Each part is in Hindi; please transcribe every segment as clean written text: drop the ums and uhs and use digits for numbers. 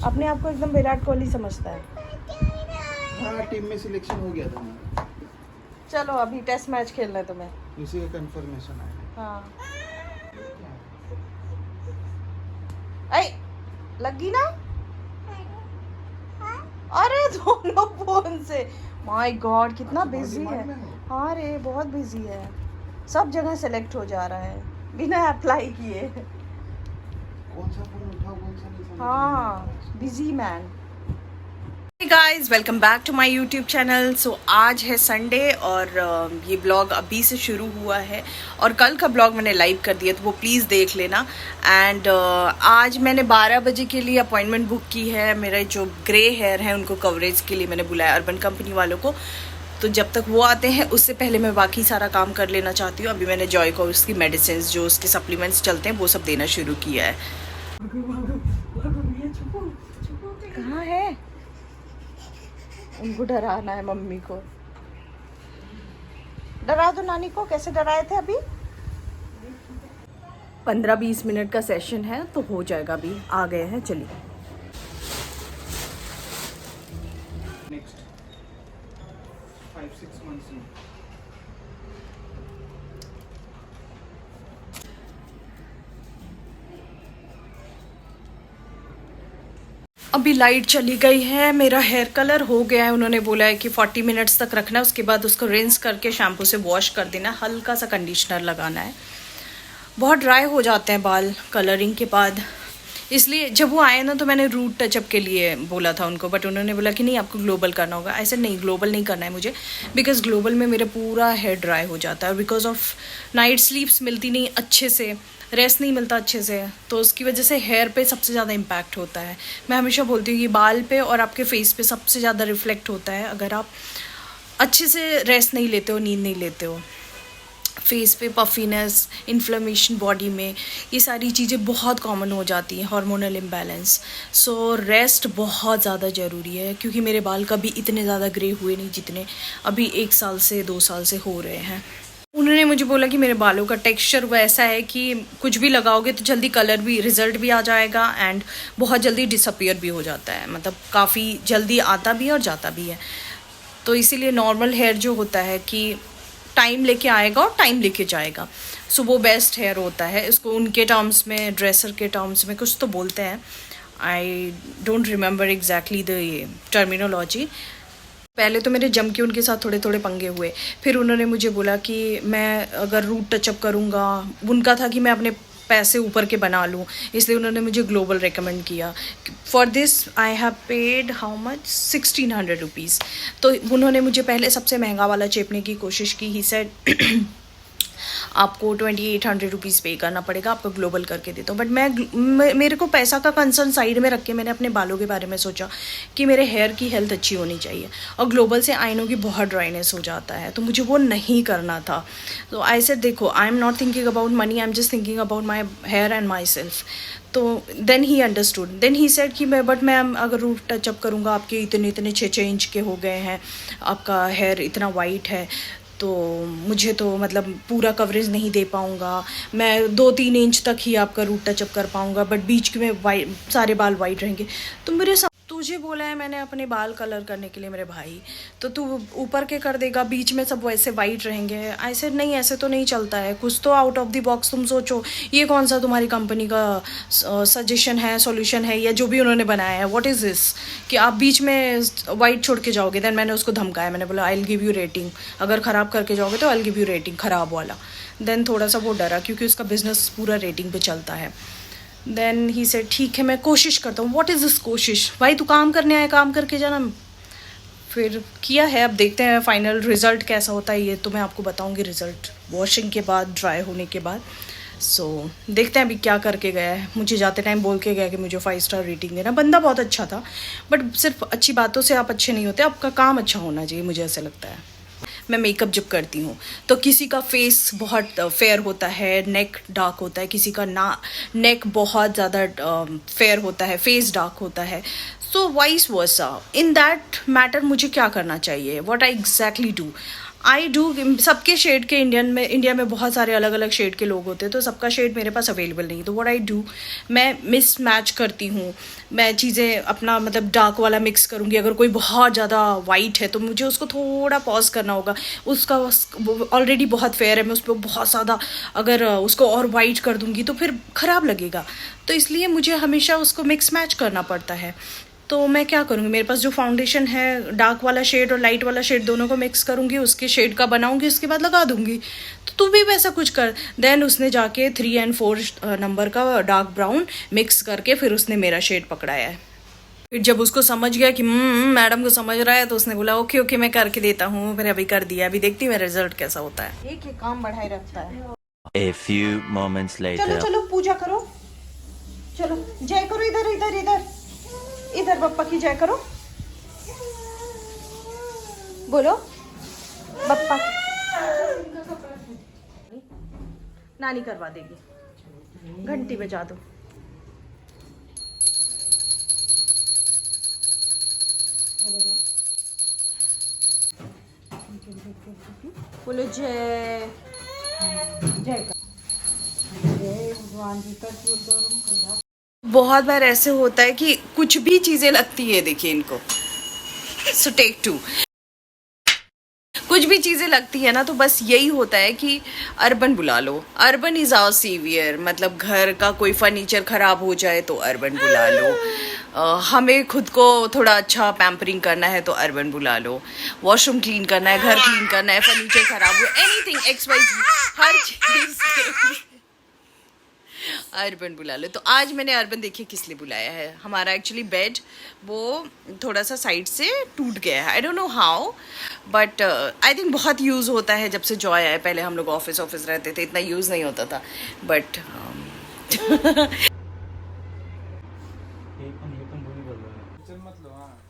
अपने आप को एकदम विराट कोहली समझता है। हाँ, टीम में सिलेक्शन हो गया था मेरा। चलो अभी टेस्ट मैच खेलना है तुम्हें। इसी का कंफर्मेशन आया। हाँ ऐ लगी ना। अरे दोनों फोन से। माय गॉड कितना बिजी है। हाँ रे बहुत बिजी है, सब जगह सेलेक्ट हो जा रहा है बिना अप्लाई किए। कौन सा फोन उठाओ कौन सा नहीं समझ में हाँ busy man. Hey guys, welcome back to my YouTube channel. So आज है संडे और ये ब्लॉग अभी से शुरू हुआ है और कल का ब्लॉग मैंने लाइव कर दिया तो वो प्लीज़ देख लेना। एंड आज मैंने 12 बजे के लिए अपॉइंटमेंट बुक की है। मेरे जो ग्रे हेयर हैं उनको कवरेज के लिए मैंने बुलाया अर्बन कंपनी वालों को। तो जब तक वो आते हैं उससे पहले मैं बाकी सारा काम कर लेना चाहती हूँ। अभी मैंने जॉय को उसकी मेडिसिन जो उसके सप्लीमेंट्स चलते हैं वो सब देना शुरू किया है। कहाँ है? उनको डराना है मम्मी को। डरा दो नानी को। कैसे डराए थे अभी? 15-20 मिनट का सेशन है तो हो जाएगा। अभी आ गए हैं, चलिए। नेक्स्ट 5-6 मंथ्स में। अभी लाइट चली गई है। मेरा हेयर कलर हो गया है। उन्होंने बोला है कि 40 मिनट्स तक रखना है, उसके बाद उसको रिंस करके शैम्पू से वॉश कर देना, हल्का सा कंडीशनर लगाना है। बहुत ड्राई हो जाते हैं बाल कलरिंग के बाद, इसलिए जब वो आए ना तो मैंने रूट टचअप के लिए बोला था उनको, बट उन्होंने बोला कि नहीं आपको ग्लोबल करना होगा। ऐसे नहीं, ग्लोबल नहीं करना है मुझे, बिकॉज ग्लोबल में मेरा पूरा हेयर ड्राई हो जाता है और बिकॉज ऑफ नाइट स्लीप्स मिलती नहीं अच्छे से, रेस्ट नहीं मिलता अच्छे से, तो उसकी वजह से हेयर पे सबसे ज़्यादा इम्पैक्ट होता है। मैं हमेशा बोलती हूँ कि बाल पे और आपके फेस पे सबसे ज़्यादा रिफ्लेक्ट होता है अगर आप अच्छे से रेस्ट नहीं लेते हो, नींद नहीं लेते हो। फेस पे पफीनेस, इन्फ्लेमेशन बॉडी में, ये सारी चीज़ें बहुत कॉमन हो जाती हैं, हार्मोनल इम्बैलेंस। सो रेस्ट बहुत ज़्यादा ज़रूरी है, क्योंकि मेरे बाल कभी इतने ज़्यादा ग्रे हुए नहीं जितने अभी 1 साल से 2 साल से हो रहे हैं। उन्होंने मुझे बोला कि मेरे बालों का टेक्सचर वैसा है कि कुछ भी लगाओगे तो जल्दी कलर भी, रिजल्ट भी आ जाएगा एंड बहुत जल्दी डिसअपियर भी हो जाता है, मतलब काफ़ी जल्दी आता भी है और जाता भी है। तो इसीलिए नॉर्मल हेयर जो होता है कि टाइम लेके आएगा और टाइम लेके जाएगा, सो वो बेस्ट हेयर होता है। इसको उनके टर्म्स में, ड्रेसर के टर्म्स में कुछ तो बोलते हैं, I don't remember exactly the ये टर्मिनोलॉजी। पहले तो मेरे जम के उनके साथ थोड़े थोड़े पंगे हुए, फिर उन्होंने मुझे बोला कि मैं अगर रूट टचअप करूँगा, उनका था कि मैं अपने पैसे ऊपर के बना लूँ, इसलिए उन्होंने मुझे ग्लोबल रेकमेंड किया। For this I have paid how much 1600 rupees. तो उन्होंने मुझे पहले सबसे महंगा वाला चेपने की कोशिश की। ही सेड आपको 2800 रुपीज़ पे करना पड़ेगा, आपको ग्लोबल करके देता हूँ। बट मेरे को पैसा का कंसर्न साइड में रख के मैंने अपने बालों के बारे में सोचा कि मेरे हेयर की हेल्थ अच्छी होनी चाहिए, और ग्लोबल से आई नो की बहुत ड्राइनेस हो जाता है, तो मुझे वो नहीं करना था। तो आई सेड देखो, I am not thinking about money, I am just thinking about my hair and myself. तो then he understood, then he said कि मैं अगर रूट टचअप करूँगा, आपके इतने 6-6 इंच के हो गए हैं, आपका हेयर इतना वाइट है, तो मुझे तो मतलब पूरा कवरेज नहीं दे पाऊँगा, मैं 2-3 इंच तक ही आपका रूट टचअप कर पाऊँगा, बट बीच में वाइट सारे बाल वाइट रहेंगे। तो मेरे तुझे बोला है मैंने अपने बाल कलर करने के लिए मेरे भाई, तो तू ऊपर के कर देगा, बीच में सब वैसे वाइट रहेंगे। ऐसे नहीं, ऐसे तो नहीं चलता है, कुछ तो आउट ऑफ द बॉक्स तुम सोचो। ये कौन सा तुम्हारी कंपनी का सजेशन है, सॉल्यूशन है, या जो भी उन्होंने बनाया है, व्हाट इज़ दिस कि आप बीच में वाइट छोड़ के जाओगे। देन मैंने उसको धमकाया, मैंने बोला I will give you rating, अगर ख़राब करके जाओगे तो I will give you rating, ख़राब वाला। देन थोड़ा सा वो डरा, क्योंकि उसका बिजनेस पूरा रेटिंग पे चलता है। देन ही सेड ठीक है मैं कोशिश करता हूँ। व्हाट इज़ दिस कोशिश? भाई तू काम करने आया, काम करके जाना। फिर किया है, अब देखते हैं फाइनल रिज़ल्ट कैसा होता है। ये तो मैं आपको बताऊँगी रिज़ल्ट वॉशिंग के बाद, ड्राई होने के बाद। सो देखते हैं अभी क्या करके गया है। मुझे जाते टाइम बोल के गया कि मुझे 5 स्टार रेटिंग देना। बंदा बहुत अच्छा था, बट सिर्फ अच्छी बातों से आप अच्छे नहीं होते, आपका काम अच्छा होना चाहिए, मुझे ऐसा लगता है। मैं मेकअप जब करती हूँ तो किसी का फेस बहुत फेयर होता है, नेक डार्क होता है, किसी का नेक बहुत ज़्यादा फेयर होता है, फेस डार्क होता है। So vice versa, in that matter मुझे क्या करना चाहिए, what I exactly do. I do, सबके शेड के इंडिया में बहुत सारे अलग अलग शेड के लोग होते हैं, तो सबका शेड मेरे पास अवेलेबल नहीं है। तो व्हाट आई डू, मैं मिस मैच करती हूँ। मैं चीज़ें अपना मतलब डार्क वाला मिक्स करूँगी। अगर कोई बहुत ज़्यादा वाइट है तो मुझे उसको थोड़ा पॉज करना होगा। उसका ऑलरेडी बहुत फेयर है, मैं उस पर बहुत ज़्यादा अगर उसको और वाइट कर दूँगी तो फिर ख़राब लगेगा। तो इसलिए मुझे हमेशा उसको मिक्स मैच करना पड़ता है। तो मैं क्या करूँगी, मेरे पास जो फाउंडेशन है डार्क वाला शेड और लाइट वाला शेड दोनों को मिक्स करूँगी, उसके शेड का बनाऊँगी, उसके बाद लगा दूँगी। तो तू भी वैसा कुछ कर। देन उसने जाके 3 और 4 नंबर का डार्क ब्राउन मिक्स करके फिर उसने मेरा शेड पकड़ाया है। फिर जब उसको समझ गया कि मैडम को समझ रहा है, तो उसने बोला ओके ओके मैं करके देता हूँ। फिर अभी कर दिया, अभी देखती हूँ मेरा रिजल्ट कैसा होता है। एक काम बढ़ाए रखता है। A few moments later. चलो चलो पूजा करो, चलो जय करो, इधर इधर इधर इधर बप्पा की जय करो, बोलो बप्पा। नानी करवा देगी, घंटी बजा दो। बोलो जय जय भगवान जी का। बहुत बार ऐसे होता है कि कुछ भी चीजें लगती है, देखिए इनको, सो टेक 2, कुछ भी चीजें लगती है ना तो बस यही होता है कि अर्बन बुला लो। अर्बन इज आवर सेवियर, मतलब घर का कोई फर्नीचर खराब हो जाए तो अर्बन बुला लो। हमें खुद को थोड़ा अच्छा पैम्परिंग करना है तो अर्बन बुला लो। वॉशरूम क्लीन करना है, घर क्लीन करना है, फर्नीचर खराब हो, एनीथिंग XYZ, हर चीज अर्बन बुला लो। तो आज मैंने अर्बन देखिए किस लिए बुलाया है। हमारा एक्चुअली बेड वो थोड़ा सा साइड से टूट गया है, I don't know how, but I think बहुत यूज़ होता है जब से जॉय आया। पहले हम लोग ऑफिस रहते थे, इतना यूज़ नहीं होता था, बट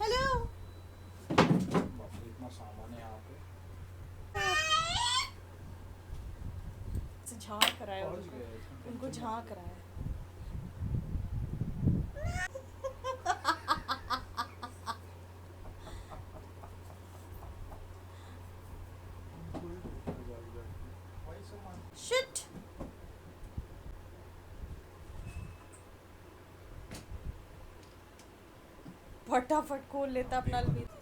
हेलो झाँक रहा है, उनको झाँक रहा है। शिट, फटाफट खोल लेता अपना अलमीरा।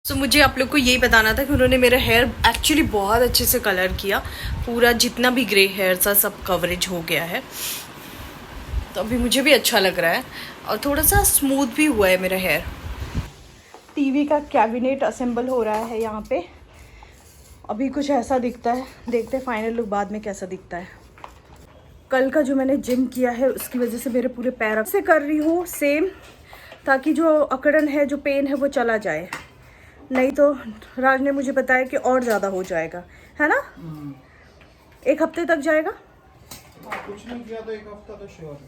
तो मुझे आप लोग को यही बताना था कि उन्होंने मेरा हेयर एक्चुअली बहुत अच्छे से कलर किया। पूरा जितना भी ग्रे हेयर था सब कवरेज हो गया है, तो अभी मुझे भी अच्छा लग रहा है और थोड़ा सा स्मूथ भी हुआ है मेरा हेयर। टीवी का कैबिनेट असेंबल हो रहा है यहाँ पे। अभी कुछ ऐसा दिखता है, देखते हैं फाइनल लुक बाद में कैसा दिखता है। कल का जो मैंने जिम किया है उसकी वजह से मेरे पूरे पैर से कर रही हूँ सेम, ताकि जो अकड़न है, जो पेन है वो चला जाए। नहीं तो राज ने मुझे बताया कि और ज़्यादा हो जाएगा, है ना? 1 हफ्ते तक जाएगा। कुछ नहीं किया तो 1 हफ्ता तो श्योर।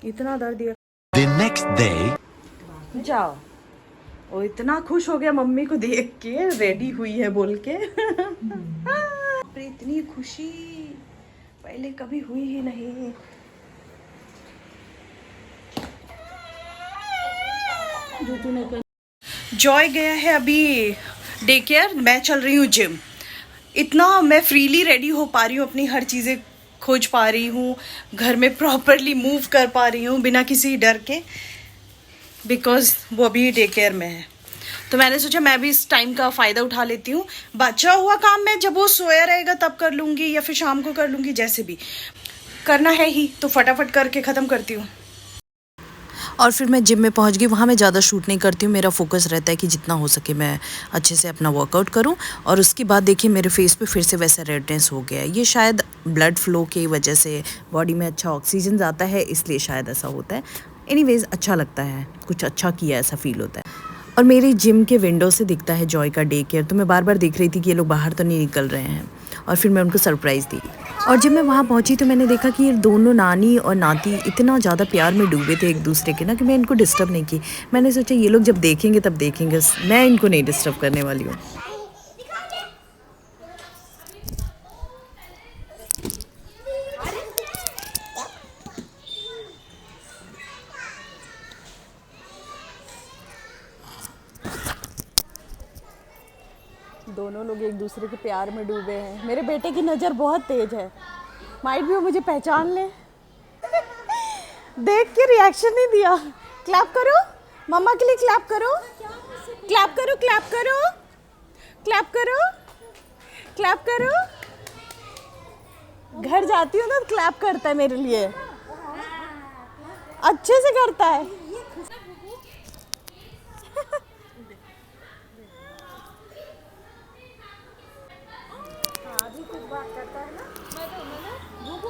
इतना दर्द दिया। The next day. जाओ, वो इतना खुश हो गया मम्मी को देख के, रेडी हुई है बोल के। इतनी खुशी पहले कभी हुई ही नहीं। जो तूने कर जॉय गया है अभी डे केयर, मैं चल रही हूँ जिम। इतना मैं फ्रीली रेडी हो पा रही हूँ, अपनी हर चीज़ें खोज पा रही हूँ, घर में प्रॉपरली मूव कर पा रही हूँ बिना किसी डर के, बिकॉज वो अभी डे केयर में है। तो मैंने सोचा मैं भी इस टाइम का फ़ायदा उठा लेती हूँ। बचा हुआ काम मैं जब वो सोया रहेगा तब कर लूँगी, या फिर शाम को कर लूँगी, जैसे भी करना है ही तो फटाफट करके ख़त्म करती हूँ। और फिर मैं जिम में पहुंच गई। वहाँ मैं ज़्यादा शूट नहीं करती हूँ, मेरा फोकस रहता है कि जितना हो सके मैं अच्छे से अपना वर्कआउट करूँ। और उसके बाद देखिए मेरे फेस पे फिर से वैसा रेडनेस हो गया है। ये शायद ब्लड फ्लो की वजह से बॉडी में अच्छा ऑक्सीजन जाता है, इसलिए शायद ऐसा होता है। एनीवेज अच्छा लगता है, कुछ अच्छा किया ऐसा फील होता है। और मेरी जिम के विंडो से दिखता है जॉय का डे केयर, तो मैं बार बार देख रही थी कि ये लोग बाहर तो नहीं निकल रहे हैं, और फिर मैं उनको सरप्राइज़ दी। और जब मैं वहाँ पहुँची तो मैंने देखा कि ये दोनों नानी और नाती इतना ज़्यादा प्यार में डूबे थे एक दूसरे के ना, कि मैं इनको डिस्टर्ब नहीं की। मैंने सोचा ये लोग जब देखेंगे तब देखेंगे, मैं इनको नहीं डिस्टर्ब करने वाली हूँ। दोनों लोग एक दूसरे के प्यार में डूबे हैं। मेरे बेटे की नज़र बहुत तेज है, माइट भी वो मुझे पहचान ले। देख के रिएक्शन नहीं दिया। क्लैप करो मम्मा के लिए, क्लैप करो, क्लैप करो, क्लैप करो, क्लैप करो, क्लैप करो। घर जाती हूँ ना तो क्लैप करता है मेरे लिए, अच्छे से करता है।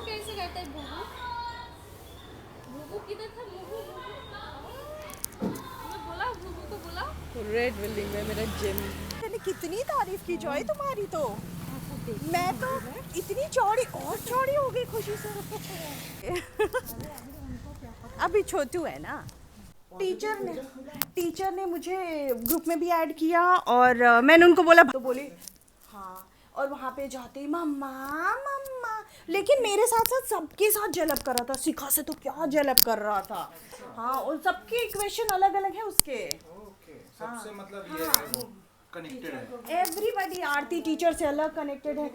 कैसे करता है भूभू किधर था? मैं बोला भूभू को बोला। रेड बिल्डिंग में मेरा जिम। मैंने कितनी तारीफ की जॉय तुम्हारी, तो मैं तो इतनी चौड़ी और चौड़ी हो गई खुशी से। अभी छोटू है ना। टीचर ने मुझे ग्रुप में भी ऐड किया और मैंने उनको बोला तो बोली हाँ, और वहाँ पे जाते ही मम्मा मम्मा, लेकिन मेरे साथ साथ सबके साथ जलब कर रहा था। शिखा से तो क्या जलब कर रहा था। हाँ, और सबके इक्वेशन अलग अलग है उसके। सबसे मतलब ये है वो कनेक्टेड है। एवरीबॉडी आरती टीचर से अलग कनेक्टेड है।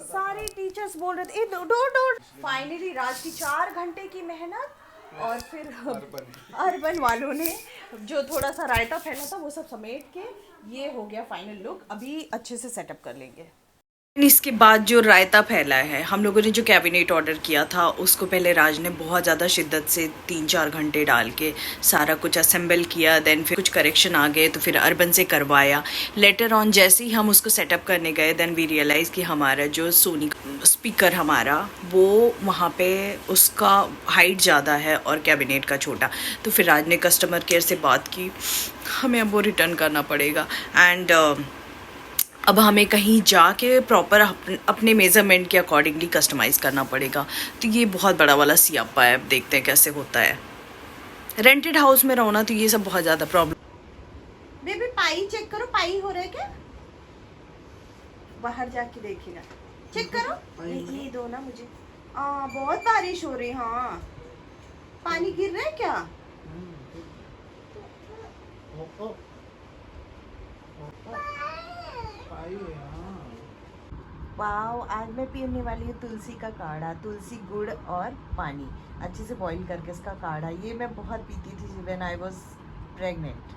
सारे टीचर्स बोल रहे थे फाइनली राज की 4 घंटे की मेहनत और फिर अर्बन वालों ने जो थोड़ा सा रायता फैला था वो सब समेट के ये हो गया फाइनल लुक। अभी अच्छे से सेटअप कर लेंगे। इसके बाद जो रायता फैला है, हम लोगों ने जो कैबिनेट ऑर्डर किया था उसको पहले राज ने बहुत ज़्यादा शिद्दत से 3-4 घंटे डाल के सारा कुछ असेंबल किया। देन फिर कुछ करेक्शन आ गए तो फिर अर्बन से करवाया। लेटर ऑन जैसे ही हम उसको सेटअप करने गए देन वी रियलाइज़ कि हमारा जो सोनी स्पीकर हमारा वो वहाँ पे उसका हाइट ज़्यादा है और कैबिनेट का छोटा। तो फिर राज ने कस्टमर केयर से बात की, हमें अब वो रिटर्न करना पड़ेगा। एंड अब हमें कहीं जाके प्रॉपर अपने मेज़रमेंट के अकॉर्डिंगली कस्टमाइज़ करना पड़ेगा। तो ये बहुत बड़ा वाला सियापा है। अब देखते हैं कैसे होता है। रेंटेड हाउस में रहो ना तो ये सब बहुत ज़्यादा प्रॉब्लम। बेबी पाई चेक करो, पाई हो रहा है क्या? बाहर जाके देखिएगा, चेक करो। ये दो ना मुझे। बहुत बारिश हो रही। हाँ, पानी गिर रहा है क्या? वाओ, आज मैं पीने वाली हूँ तुलसी का काढ़ा। तुलसी, गुड़ और पानी अच्छे से बॉईल करके इसका काढ़ा। ये मैं बहुत पीती थी व्हेन आई वाज प्रेग्नेंट।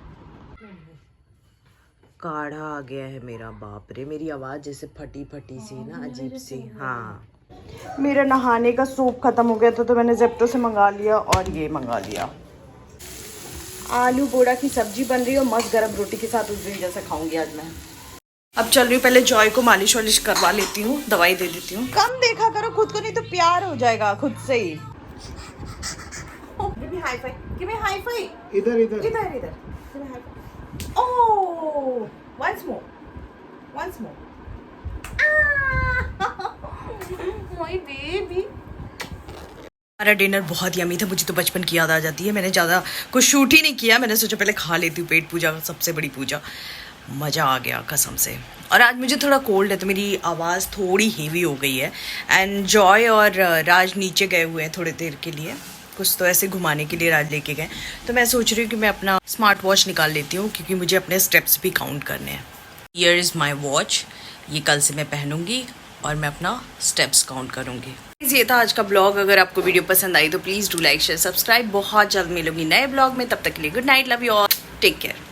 काढ़ा आ गया है मेरा। बाप रे, मेरी आवाज़ जैसे फटी फटी सी ना, अजीब सी। हाँ, मेरा नहाने का सूप खत्म हो गया था तो मैंने जेप्टो से मंगा लिया और ये मंगा लिया। आलू बोड़ा की सब्जी बन रही है और मस्त गरम रोटी के साथ उस दिन जैसा खाऊंगी आज मैं। अब चल रही हूँ, पहले जॉय को मालिश वालिश करवा लेती हूँ, दवाई दे देती हूँ। कम देखा करो खुद को, नहीं तो प्यार हो जाएगा खुद से ही। High five, give me high five. इधर इधर इधर इधर। Oh, once more, once more. My baby. हमारा डिनर बहुत यमी था। मुझे तो बचपन की याद आ जाती है। मैंने ज़्यादा कुछ शूट ही नहीं किया। मैंने सोचा पहले खा लेती हूँ, पेट पूजा सबसे बड़ी पूजा। मज़ा आ गया कसम से। और आज मुझे थोड़ा कोल्ड है तो मेरी आवाज़ थोड़ी हेवी हो गई है। एंड जॉय और राज नीचे गए हुए हैं थोड़ी देर के लिए, कुछ तो ऐसे घुमाने के लिए राज लेके गए। तो मैं सोच रही हूँ कि मैं अपना स्मार्ट वॉच निकाल लेती हूँ क्योंकि मुझे अपने स्टेप्स भी काउंट करने हैं। Here is my watch. ये कल से मैं पहनूंगी और मैं अपना स्टेप्स काउंट करूँगी। ये था आज का ब्लॉग। अगर आपको वीडियो पसंद आई तो please do like share subscribe. बहुत जल्द मिलूंगी नए ब्लॉग में। तब तक के लिए good night, love you all, take care.